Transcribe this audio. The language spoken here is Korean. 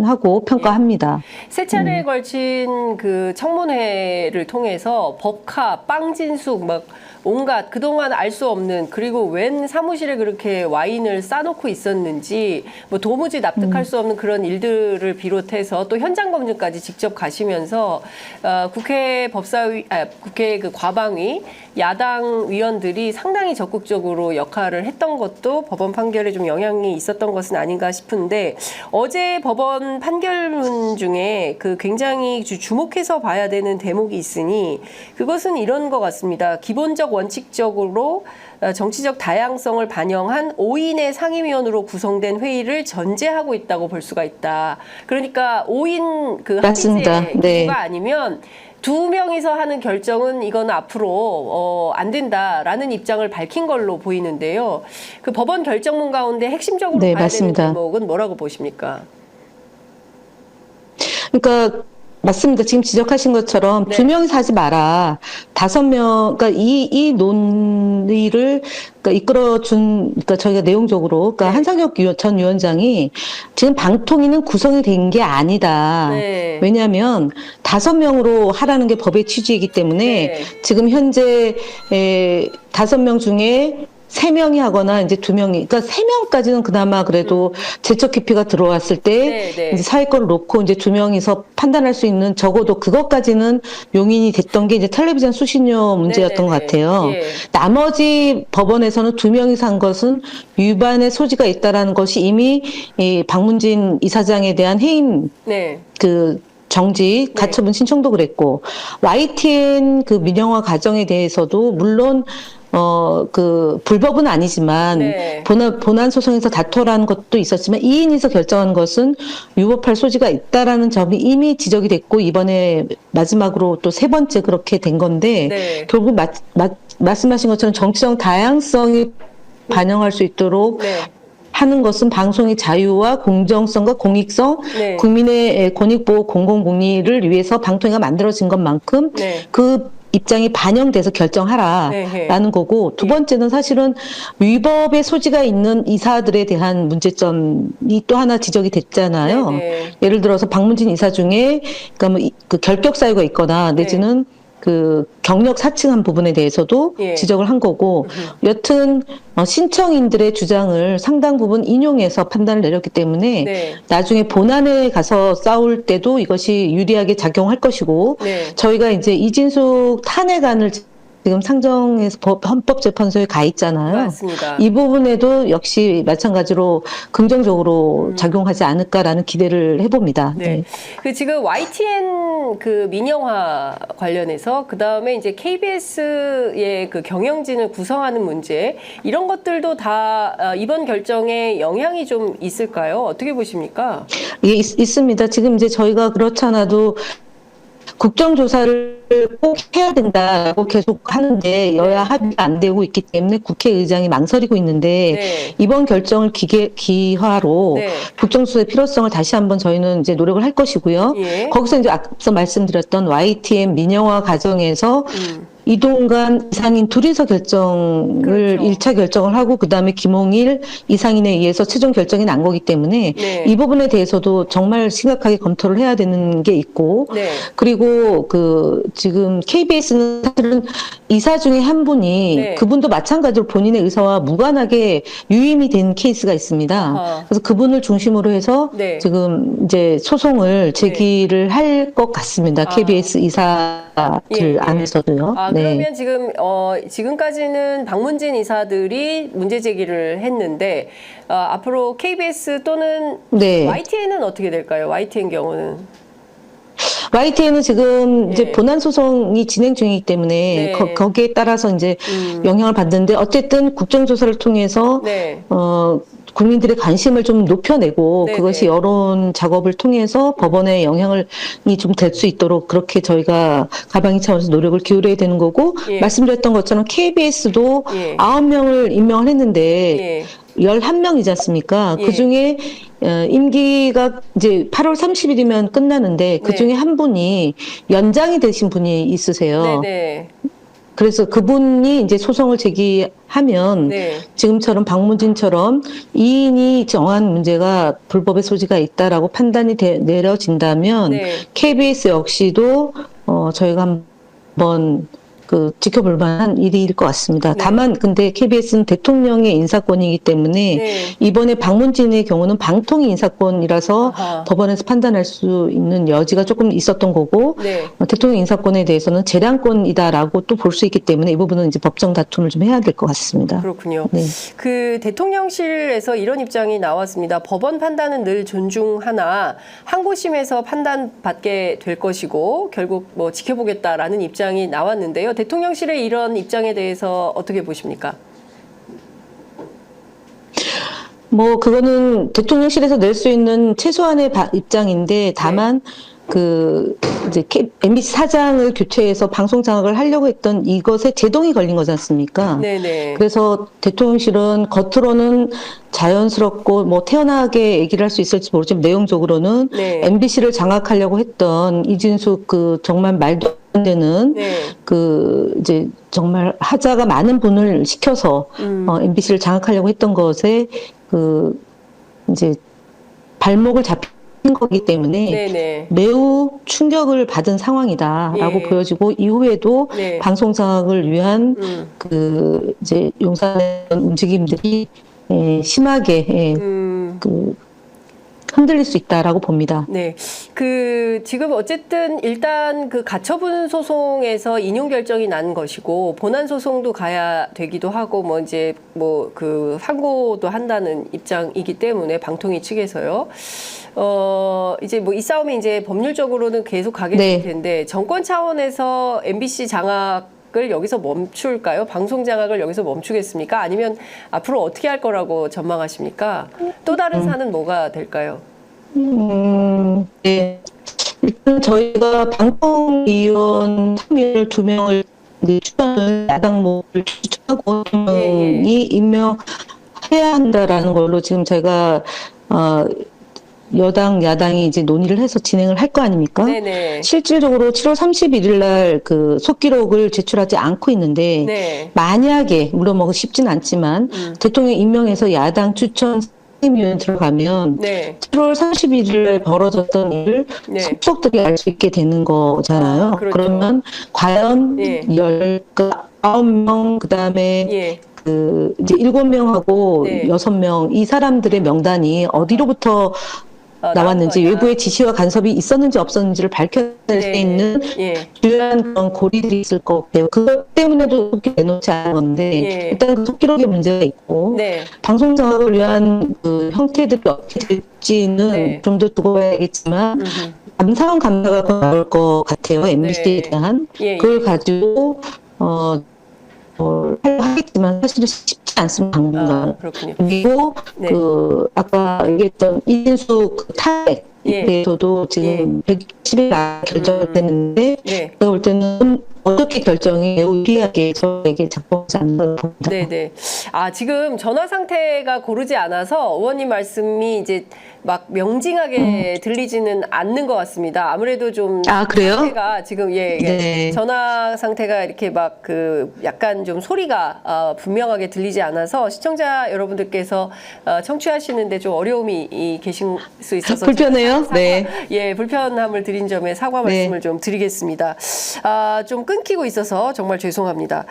하고 평가합니다. 세 차례에 걸친 그 청문회를 통해서 법카, 빵진숙, 막 온갖 그동안 알 수 없는, 그리고 웬 사무실에 그렇게 와인을 싸놓고 있었는지 뭐 도무지 납득할 수 없는 그런 일들을 비롯해서 또 현장 검증까지 직접 가시면서 국회 법사위, 국회 그 과방위 야당 위원들이 상당히 적극적으로 역할을 했던 것도 법원 판결에 좀 영향이 있었던 것은 아닌가 싶은데, 어제 법원 판결문 중에 그 굉장히 주목해서 봐야 되는 대목이 있으니 그것은 이런 것 같습니다. 기본적 원칙적으로 정치적 다양성을 반영한 5인의 상임위원으로 구성된 회의를 전제하고 있다고 볼 수가 있다. 그러니까 5인 그 합의제 네. 가 아니면 2명이서 하는 결정은 이건 앞으로 안 된다라는 입장을 밝힌 걸로 보이는데요. 그 법원 결정문 가운데 핵심적으로 봐야 맞습니다. 되는 대목은 뭐라고 보십니까? 그러니까 맞습니다. 지금 지적하신 것처럼 2명이서 하지 마라. 5명, 그러니까 이 논의를 그러니까 이끌어준, 그러니까 저희가 내용적으로, 그러니까 한상혁 전 위원장이 지금 방통위는 구성이 된 게 아니다. 왜냐하면 5명으로 하라는 게 법의 취지이기 때문에 지금 현재 5명 중에 3명이 하거나 이제 2명이, 그러니까 3명까지는 그나마 그래도 제적 깊이가 들어왔을 때 이제 사회권을 놓고 이제 2명이서 판단할 수 있는, 적어도 그것까지는 용인이 됐던 게 이제 텔레비전 수신료 문제였던 것 같아요. 나머지 법원에서는 2명이서 한 것은 위반의 소지가 있다라는 것이 이미 이 박문진 이사장에 대한 해임 그 정지 가처분 신청도 그랬고, YTN 그 민영화 과정에 대해서도 물론 그 불법은 아니지만 본안 소송에서 다투라는 것도 있었지만 2인이서 결정한 것은 위법할 소지가 있다라는 점이 이미 지적이 됐고, 이번에 마지막으로 또 3번째 그렇게 된 건데 결국 말씀하신 것처럼 정치적 다양성이 반영할 수 있도록 하는 것은 방송의 자유와 공정성과 공익성, 국민의 권익보호 공공복리를 위해서 방통위가 만들어진 것만큼 그 입장이 반영돼서 결정하라라는 거고, 두 번째는 사실은 위법의 소지가 있는 이사들에 대한 문제점이 또 하나 지적이 됐잖아요. 예를 들어서 박문진 이사 중에 그러니까 뭐 그 결격 사유가 있거나 내지는 그 경력 사칭한 부분에 대해서도 지적을 한 거고, 여튼 신청인들의 주장을 상당 부분 인용해서 판단을 내렸기 때문에 나중에 본안에 가서 싸울 때도 이것이 유리하게 작용할 것이고, 저희가 이제 이진숙 탄핵안을 지금 상정해서 헌법재판소에 가 있잖아요. 맞습니다. 이 부분에도 역시 마찬가지로 긍정적으로 작용하지 않을까라는 기대를 해봅니다. 그 지금 YTN 그 민영화 관련해서 그 다음에 이제 KBS의 그 경영진을 구성하는 문제, 이런 것들도 다 이번 결정에 영향이 좀 있을까요? 어떻게 보십니까? 예, 있습니다. 지금 이제 저희가 그렇지 않아도 국정조사를 꼭 해야 된다고 계속 하는데 여야 합의가 안 되고 있기 때문에 국회의장이 망설이고 있는데, 이번 결정을 기화로 국정조사의 필요성을 다시 한번 저희는 이제 노력을 할 것이고요. 거기서 이제 앞서 말씀드렸던 YTN 민영화 과정에서 이동관 이상인 둘이서 결정을 1차 결정을 하고 그다음에 김홍일 이상인에 의해서 최종 결정이 난 거기 때문에 이 부분에 대해서도 정말 심각하게 검토를 해야 되는 게 있고, 그리고 그 지금 KBS는 사실은 이사 중에 한 분이 그분도 마찬가지로 본인의 의사와 무관하게 유임이 된 케이스가 있습니다. 그래서 그분을 중심으로 해서 지금 이제 소송을 제기를 할 것 같습니다. KBS 이사들 안에서도요. 그러면 지금 지금까지는 박문진 이사들이 문제 제기를 했는데 앞으로 KBS 또는 YTN은 어떻게 될까요? YTN 경우는? YTN은 지금 이제 본안 소송이 진행 중이기 때문에 거기에 따라서 이제 영향을 받는데, 어쨌든 국정조사를 통해서 국민들의 관심을 좀 높여내고 그것이 여론 작업을 통해서 법원의 영향이 좀 될 수 있도록 그렇게 저희가 가방위 차원에서 노력을 기울여야 되는 거고, 말씀드렸던 것처럼 KBS도 9명을 임명을 했는데 11명이지 않습니까? 그 중에 임기가 이제 8월 30일이면 끝나는데 그 중에 한 분이 연장이 되신 분이 있으세요. 그래서 그분이 이제 소송을 제기하면 네. 지금처럼 박문진처럼 이인이 정한 문제가 불법의 소지가 있다라고 판단이 내려진다면 네. KBS 역시도 저희가 한번 지켜볼 만한 일일 것 같습니다. 네. 다만 근데 KBS는 대통령의 인사권이기 때문에 네. 이번에 박문진의 경우는 방통위 인사권이라서 아하. 법원에서 판단할 수 있는 여지가 조금 있었던 거고 네. 대통령 인사권에 대해서는 재량권이다라고 또 볼 수 있기 때문에 이 부분은 이제 법정 다툼을 좀 해야 될 것 같습니다. 그렇군요. 네. 그 대통령실에서 이런 입장이 나왔습니다. 법원 판단은 늘 존중하나 항고심에서 판단받게 될 것이고 결국 뭐 지켜보겠다라는 입장이 나왔는데요. 대통령실의 이런 입장에 대해서 어떻게 보십니까? 뭐 그거는 대통령실에서 낼 수 있는 최소한의 입장인데 다만 이제 MBC 사장을 교체해서 방송 장악을 하려고 했던 이것에 제동이 걸린 거지 않습니까? 네네. 그래서 대통령실은 겉으로는 자연스럽고 뭐 태연하게 얘기를 할 수 있을지 모르지만 내용적으로는 네. MBC를 장악하려고 했던 이진숙 정말 말도 안 되는 네. 이제 정말 하자가 많은 분을 시켜서 MBC를 장악하려고 했던 것에 이제 발목을 잡힌 거기 때문에 네네. 매우 충격을 받은 상황이다라고 예. 보여지고 이후에도 네. 방송 장악을 위한 이제 용산의 움직임들이 심하게 흔들릴 수 있다라고 봅니다. 네. 지금 어쨌든 일단 가처분 소송에서 인용 결정이 난 것이고, 본안 소송도 가야 되기도 하고, 이제 항고도 한다는 입장이기 때문에, 방통위 측에서요. 이제 이 싸움이 이제 법률적으로는 계속 가게 될 텐데, 정권 차원에서 MBC 장악을 여기서 멈출까요? 방송 장악을 여기서 멈추겠습니까? 아니면 앞으로 어떻게 할 거라고 전망하십니까? 또 다른 사는 뭐가 될까요? 네. 일단 저희가 방통위원 2명을 추천을 야당목을 추천하고 한 명이 임명해야 한다라는 걸로 지금 제가 여당, 야당이 이제 논의를 해서 진행을 할 거 아닙니까? 네네. 실질적으로 7월 31일 날 속기록을 제출하지 않고 있는데, 네. 만약에, 물론 쉽진 않지만, 대통령 임명해서 야당 추천 상임위원 들어가면, 네. 7월 31일 날 벌어졌던 일을 속속들이 알 수 있게 되는 거잖아요. 그렇죠. 그러면 과연 9명, 그 다음에 이제 7명하고 6명, 이 사람들의 명단이 어디로부터 나왔는지 외부의 지시와 간섭이 있었는지 없었는지를 밝혀낼 수 있는 주요한 그런 고리들이 있을 것 같아요. 그것 때문에도 속기록 내놓지 않은 건데 일단 속기록에 문제가 있고 방송 장악을 위한 형태들이 어떻게 될지는 좀 더 두고 봐야겠지만 감사원 감사가 곧 나올 것 같아요. MBC에 대한 그걸 가지고 하겠지만 사실은 쉽지 않습니다. 당분간. 그리고 아까 얘기했던 이진숙 탄핵에 대해서도 지금 110일 결정됐는데 제가 볼 때는 어떻게 결정이 매우 유리하게 저에게 작동하지 않는다고 봅니다. 네네. 지금 전화 상태가 고르지 않아서 의원님 말씀이 이제 막 명징하게 들리지는 않는 것 같습니다. 아무래도 좀 그래요? 상태가 지금 전화 상태가 이렇게 약간 좀 소리가 분명하게 들리지 않아서 시청자 여러분들께서 청취하시는데 좀 어려움이 계신 수 있어서 불편해요? 불편함을 드린 점에 사과 말씀을 좀 드리겠습니다. 좀 끊기고 있어서 정말 죄송합니다.